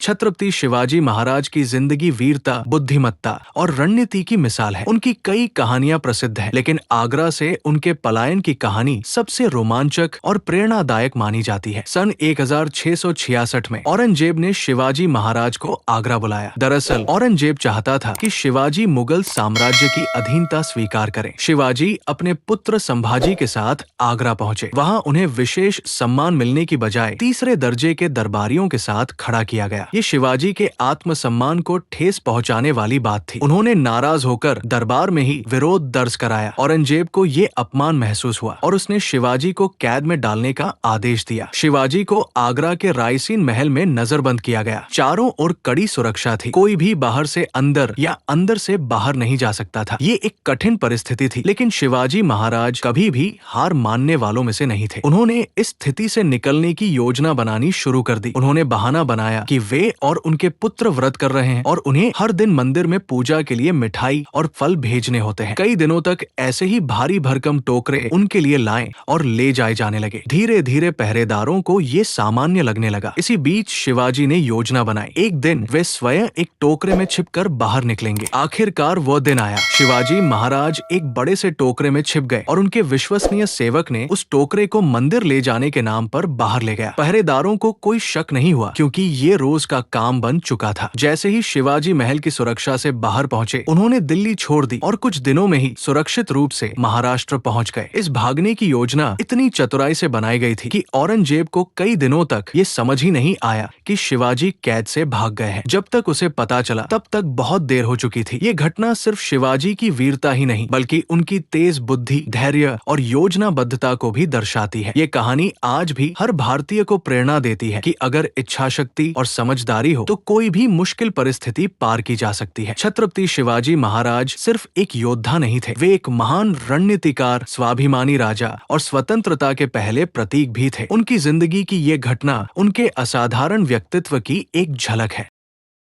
छत्रपति शिवाजी महाराज की जिंदगी वीरता, बुद्धिमत्ता और रणनीति की मिसाल है। उनकी कई कहानियां प्रसिद्ध हैं, लेकिन आगरा से उनके पलायन की कहानी सबसे रोमांचक और प्रेरणादायक मानी जाती है। सन 1666 में औरंगजेब ने शिवाजी महाराज को आगरा बुलाया। दरअसल औरंगजेब चाहता था कि शिवाजी मुगल साम्राज्य की अधीनता स्वीकार करें। शिवाजी अपने पुत्र संभाजी के साथ आगरा पहुंचे। वहां उन्हें विशेष सम्मान मिलने की बजाय तीसरे दर्जे के दरबारियों के साथ खड़ा किया गया। ये शिवाजी के आत्मसम्मान को ठेस पहुंचाने वाली बात थी। उन्होंने नाराज होकर दरबार में ही विरोध दर्ज कराया। औरंगजेब को ये अपमान महसूस हुआ और उसने शिवाजी को कैद में डालने का आदेश दिया। शिवाजी को आगरा के रायसीन महल में नजरबंद किया गया। चारों ओर कड़ी सुरक्षा थी। कोई भी बाहर से अंदर या अंदर से बाहर नहीं जा सकता था। ये एक कठिन परिस्थिति थी, लेकिन शिवाजी महाराज कभी भी हार मानने वालों में से नहीं थे। उन्होंने इस स्थिति से निकलने की योजना बनानी शुरू कर दी। उन्होंने बहाना बनाया कि वे और उनके पुत्र व्रत कर रहे हैं और उन्हें हर दिन मंदिर में पूजा के लिए मिठाई और फल भेजने होते हैं। कई दिनों तक ऐसे ही भारी भरकम टोकरे उनके लिए लाए और ले जाए जाने लगे। धीरे धीरे पहरेदारों को ये सामान्य लगने लगा। इसी बीच शिवाजी ने योजना बनाई। एक दिन वे स्वयं एक टोकरे में छिपकर बाहर निकलेंगे। आखिरकार वो दिन आया। शिवाजी महाराज एक बड़े से टोकरे में छिप गए और उनके विश्वसनीय सेवक ने उस टोकरे को मंदिर ले जाने के नाम पर बाहर ले गया। पहरेदारों को कोई शक नहीं हुआ, क्योंकि ये रोज का काम बन चुका था। जैसे ही शिवाजी महल की सुरक्षा से बाहर पहुंचे, उन्होंने दिल्ली छोड़ दी और कुछ दिनों में ही सुरक्षित रूप से महाराष्ट्र पहुंच गए। इस भागने की योजना इतनी चतुराई से बनाई गई थी कि औरंगजेब को कई दिनों तक ये समझ ही नहीं आया कि शिवाजी कैद से भाग गए हैं। जब तक उसे पता चला, तब तक बहुत देर हो चुकी थी। ये घटना सिर्फ शिवाजी की वीरता ही नहीं, बल्कि उनकी तेज बुद्धि, धैर्य और योजनाबद्धता को भी दर्शाती है। ये कहानी आज भी हर भारतीय को प्रेरणा देती है कि अगर इच्छा शक्ति और समझदारी हो तो कोई भी मुश्किल परिस्थिति पार की जा सकती है। छत्रपति शिवाजी महाराज सिर्फ एक योद्धा नहीं थे, वे एक महान रणनीतिकार, स्वाभिमानी राजा और स्वतंत्रता के पहले प्रतीक भी थे। उनकी जिंदगी की ये घटना उनके असाधारण व्यक्तित्व की एक झलक है।